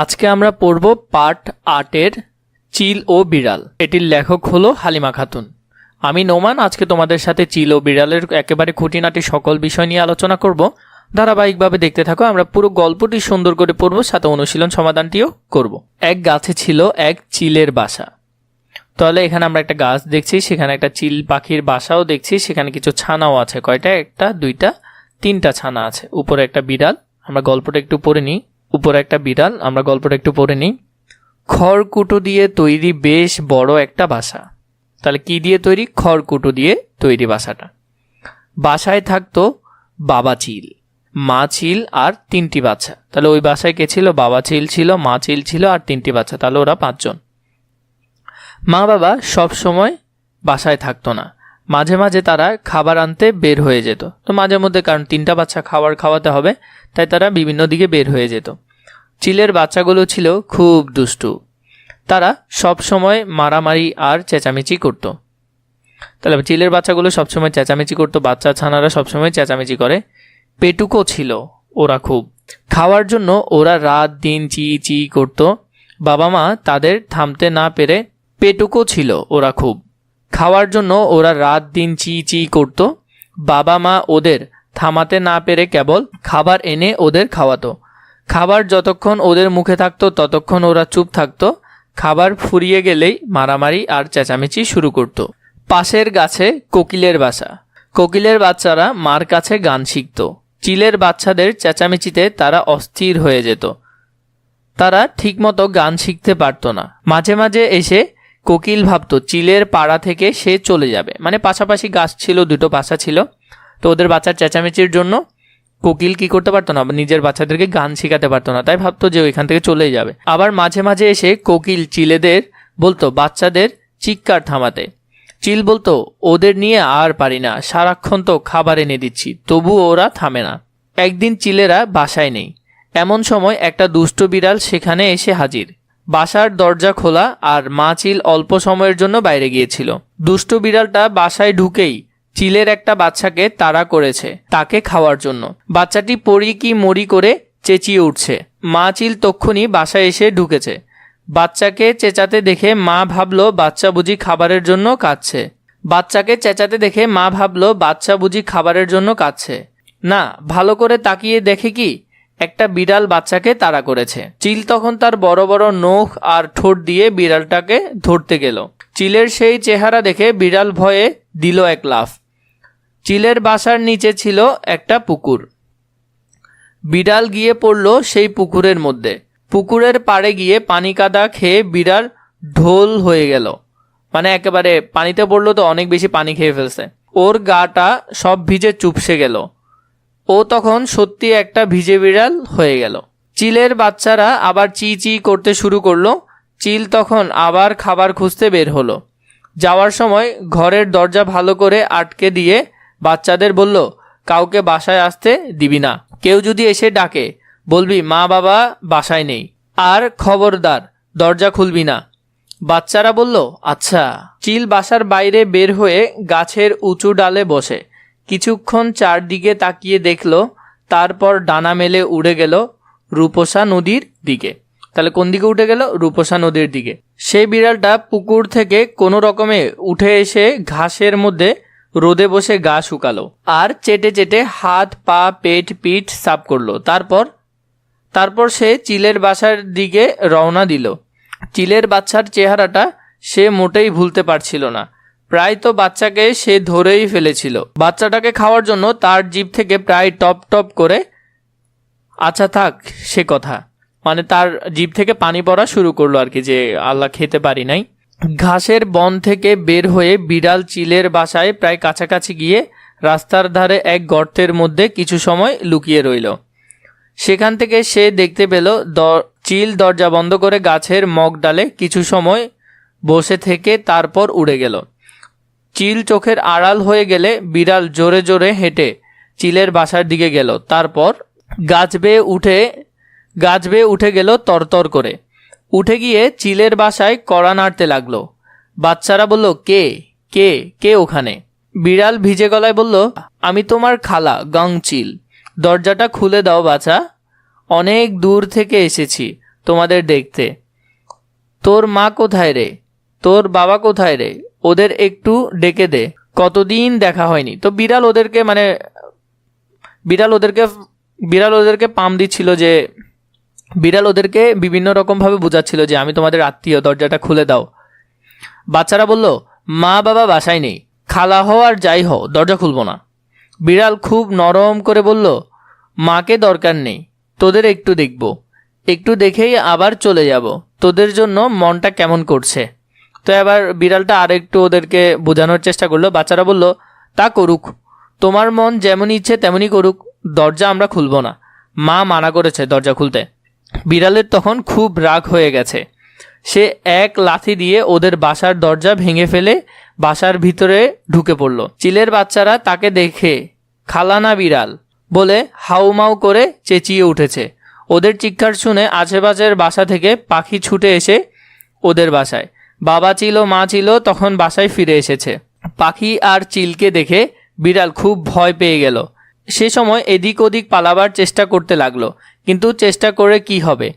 আজকে আমরা পড়ব পার্ট 8-এর চিল ও বিড়াল। এটির লেখক হলো হালিমা খাতুন। আমি নোমান আজকে তোমাদের সাথে চিল ও বিড়ালের একেবারে খুঁটিনাটি সকল বিষয় নিয়ে আলোচনা করব। ধারাবাহিকভাবে দেখতে থাকো। আমরা পুরো গল্পটি সুন্দর করে পড়ব, সাথে অনুশীলন সমাধানটিও করব। এক গাছে ছিল এক চিলের বাসা। তাহলে এখানে আমরা একটা গাছ দেখছি, সেখানে একটা চিল পাখির বাসাও দেখছি, সেখানে কিছু ছানাও আছে। কয়টা? একটা, দুইটা, তিনটা ছানা আছে। উপরে একটা বিড়াল। আমরা গল্পটা একটু পড়ে নিই। উপরে একটা বিড়াল, আমরা গল্পটা একটু পড়ে নিই। খড়কুটো দিয়ে তৈরি বেশ বড় একটা বাসা। তাহলে কি দিয়ে তৈরি? খড়কুটো দিয়ে তৈরি বাসাটা। বাসায় থাকতো বাবা চিল, মা চিল আর 3টি বাচ্চা। তাহলে ওই বাসায় কে ছিল? বাবা চিল ছিল, মা চিল ছিল আর 3টি বাচ্চা। তাহলে ওরা 5 জন। মা বাবা সব সময় বাসায় থাকতো না, মাঝে মাঝে তারা খাবার আনতে বের হয়ে যেত। তো মাঝে মধ্যে, কারণ 3টা বাচ্চা খাবার খাওয়াতে হবে, তাই তারা বিভিন্ন দিকে বের হয়ে যেত। চিলের বাচ্চাগুলো ছিল খুব দুষ্টু। তারা সব সময় মারামারি আর চেঁচামেচি করত। তাহলে চিলের বাচ্চাগুলো সবসময় চেঁচামেচি করতো, বাচ্চা ছানারা সবসময় চেঁচামেচি করে। পেটুকো ছিল ওরা খুব। খাওয়ার জন্য ওরা রাত দিন চি চি করত। বাবা মা তাদের থামতে না পেরে, পেটুকো ছিল ওরা খুব। খাওয়ার জন্য ওরা রাত দিন চি চি করত। বাবা মা ওদের থামাতে না পেরে কেবল খাবার এনে ওদের খাওয়াতো। খাবার যতক্ষণ ওদের মুখে থাকতো ততক্ষণ ওরা চুপ থাকতো। খাবার ফুরিয়ে গেলেই মারামারি আর চেঁচামেচি শুরু করত। পাশের গাছে কোকিলের বাসা। কোকিলের বাচ্চারা মার কাছে গান শিখত। চিলের বাচ্চাদের চেঁচামেচিতে তারা অস্থির হয়ে যেত। তারা ঠিকমতো গান শিখতে পারত না। মাঝে মাঝে এসে কোকিল ভাবতো চিলের পাড়া থেকে সে চলে যাবে। মানে পাশাপাশি গাছ ছিল, 2টো বাসা ছিল। তো ওদের বাচ্চার চেঁচামেচির জন্য কোকিল কি করতে পারতো না, নিজের বাচ্চাদেরকে গান শেখাতে পারতো না, তাই ভাবতো যে ওইখান থেকে চলে যাবে। আবার মাঝে মাঝে এসে কোকিল চিলেদের বলতো বাচ্চাদের চিৎকার থামাতে। চিল বলতো ওদের নিয়ে আর পারি না, সারাক্ষণ তো খাবার এনে দিচ্ছি, তবুও ওরা থামে না। একদিন চিলেরা বাসায় নেই। এমন সময় একটা দুষ্ট বিড়াল সেখানে এসে হাজির। বাসার দরজা খোলা আর মা চিল অল্প সময়ের জন্য বাইরে গিয়েছিল। দুষ্ট বিড়ালটা বাসায় ঢুকেই চিলের একটা বাচ্চাকে তাড়া করেছে তাকে খাওয়ার জন্য। বাচ্চাটি পড়ি কি মরি করে চেঁচিয়ে উঠছে। মা চিল তক্ষুনি বাসায় এসে ঢুকেছে। বাচ্চাকে চেঁচাতে দেখে মা ভাবলো বাচ্চা বুঝি খাবারের জন্য কাঁদছে। বাচ্চাকে চেঁচাতে দেখে মা ভাবলো বাচ্চা বুঝি খাবারের জন্য কাঁদছে। না, ভালো করে তাকিয়ে দেখে কি একটা বিড়াল বাচ্চাকে তাড়া করেছে। চিল তখন তার বড় বড় নখ আর ঠোঁট দিয়ে বিড়ালটাকে ধরতে গেল। চিলের সেই চেহারা দেখে বিড়াল ভয়ে দিল এক লাফ। চিলের বাসার নিচে ছিল একটা পুকুর। বিড়াল গিয়ে পড়ল সেই পুকুরের মধ্যে। পুকুরের পাড়ে গিয়ে পানি কাদা খেয়ে বিড়াল ঢোল হয়ে গেল। মানে একেবারে পানিতে পড়লো তো অনেক বেশি পানি খেয়ে ফেলছে। ওর গাটা সব ভিজে চুপসে গেল। ও তখন সত্যি একটা ভিজে বিড়াল হয়ে গেল। চিলের বাচ্চারা আবার চি চি করতে শুরু করলো। চিল তখন আবার খাবার খুঁজতে বের হলো। যাওয়ার সময় ঘরের দরজা ভালো করে আটকে দিয়ে বাচ্চাদের বলল, কাউকে বাসায় আসতে দিবি না। কেউ যদি এসে ডাকে বলবি মা বাবা বাসায় নেই, আর খবরদার দরজা খুলবি না। বাচ্চারা বলল আচ্ছা। চিল বাসার বাইরে বের হয়ে গাছের উঁচু ডালে বসে কিছুক্ষণ চারদিকে তাকিয়ে দেখল, তারপর ডানা মেলে উড়ে গেল রূপসা নদীর দিকে। তাহলে কোন দিকে উঠে গেল? রূপসা নদীর দিকে। সেই বিড়ালটা পুকুর থেকে কোনো রকমে উঠে এসে ঘাসের মধ্যে রোদে বসে গা শুকালো আর চেটে চেটে হাত পা পেট পিঠ সাফ করলো। তারপর সে চিলের বাসার দিকে রওনা দিল। চিলের বাচ্চার চেহারাটা সে মোটেই ভুলতে পারছিল না। প্রায় তো বাচ্চাকে সে ধরেই ফেলেছিল। বাচ্চাটাকে খাওয়ার জন্য তার জিভ থেকে প্রায় টপ টপ করে, আচ্ছা থাক সে কথা, মানে তার জিভ থেকে পানি পড়া শুরু করলো আর কি, যে আল্লাহ খেতে পারি নাই। ঘাসের বন থেকে বের হয়ে বিড়াল চিলের বাসায় প্রায় কাছাকাছি গিয়ে রাস্তার ধারে এক গর্তের মধ্যে কিছু সময় লুকিয়ে রইল। সেখান থেকে সে দেখতে পেল চিল দরজা বন্ধ করে গাছের মগ ডালে কিছু সময় বসে থেকে তারপর উড়ে গেল। চিল চোখের আড়াল হয়ে গেলে বিড়াল জোরে জোরে হেঁটে চিলের বাসার দিকে গেল। তারপর গাছ বেয়ে উঠে গেল তরতর করে। উঠে গিয়ে চিলের বাসায় কড়া নাড়তে লাগলো। বাচ্চারা বলল, কে কে কে ওখানে? বিড়াল ভিজে গলায় বলল, আমি তোমার খালা গাং চিল। দরজাটা খুলে দাও বাছা, অনেক দূর থেকে এসেছি, তোমাদের দেখতে। তোর মা কোথায় রে, তোর বাবা কোথায় রে, ওদের একটু ডেকে দে, কতদিন দেখা হয়নি। তো বিড়াল ওদেরকে পাম দিচ্ছিল, যে বিড়াল ওদেরকে বিভিন্ন রকমভাবে বোঝাচ্ছিল যে আমি তোমাদের আত্মীয়, দরজাটা খুলে দাও। বাচ্চারা বলল, মা বাবা বাসায় নেই, খালা হও আর যাই হও, দরজা খুলবো না। বিড়াল খুব নরম করে বলল, মাকে দরকার নেই, তোদের একটু দেখব, একটু দেখেই আবার চলে যাব, তোদের জন্য মনটা কেমন করছে। তো এবার বিড়ালটা আরেকটু ওদেরকে বোঝানোর চেষ্টা করলো। বাচ্চারা বলল, তা করুক, তোমার মন যেমন ইচ্ছে তেমনই করুক, দরজা আমরা খুলবো না, মা মানা করেছে দরজা খুলতে। বিড়ালের তখন খুব রাগ হয়ে গেছে। সে এক লাথি দিয়ে ওদের বাসার দরজা ভেঙে ফেলে বাসার ভিতরে ঢুকে পড়ল। চিলের বাচ্চারা তাকে দেখে খালা না বিড়াল বলে হাউমাউ করে চেঁচিয়ে উঠেছে। ওদের চিৎকার শুনে আশেপাশের বাসা থেকে পাখি ছুটে এসে ওদের বাসায়। বাবা চিল মা চিল তখন বাসায় ফিরে এসেছে। পাখি আর চিলকে দেখে বিড়াল খুব ভয় পেয়ে গেল। সে সময় এদিক ওদিক পালাবার চেষ্টা করতে লাগলো, কিন্তু চেষ্টা করে কি হবে,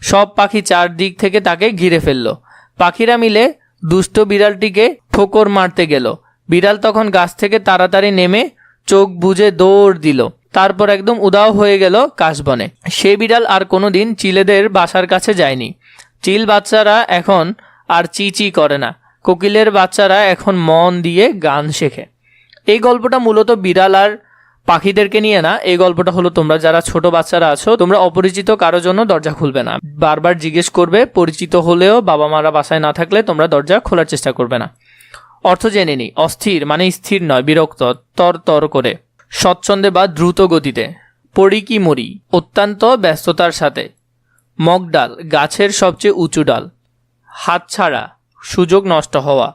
সব পাখি চারদিক থেকে তাকে ঘিরে ফেলল। পাখিরা মিলে দুষ্ট বিড়ালটিকে ঠোকর মারতে গেল। বিড়াল তখন গাছ থেকে তাড়াতাড়ি নেমে চোখ বুজে দৌড় দিল, তারপর একদম উধাও হয়ে গেল কাশবনে। সে বিড়াল আর কোনোদিন চিলেদের বাসার কাছে যায়নি। চিল বাচ্চারা এখন আর চি চি করে না, কোকিলের বাচ্চারা এখন মন দিয়ে গান শেখে। এই গল্পটা মূলত বিড়াল আর পাখিদেরকে নিয়ে না। এই গল্পটা হলো, তোমরা যারা ছোট বাচ্চারা আছো, তোমরা অপরিচিত কারোর জন্য দরজা খুলবে না, বারবার জিজ্ঞেস করবে। পরিচিত হলেও বাবা মারা বাসায় না থাকলে তোমরা দরজা খোলার চেষ্টা করবে না। অর্থ জেনে নিই। অস্থির মানে স্থির নয়, বিরক্ত, তর তর করে, স্বচ্ছন্দে বা দ্রুত গতিতে। পড়ি কি মরি, অত্যন্ত ব্যস্ততার সাথে। মগডাল, গাছের সবচেয়ে উঁচু ডাল। হাতছাড়া, সুযোগ নষ্ট হওয়া।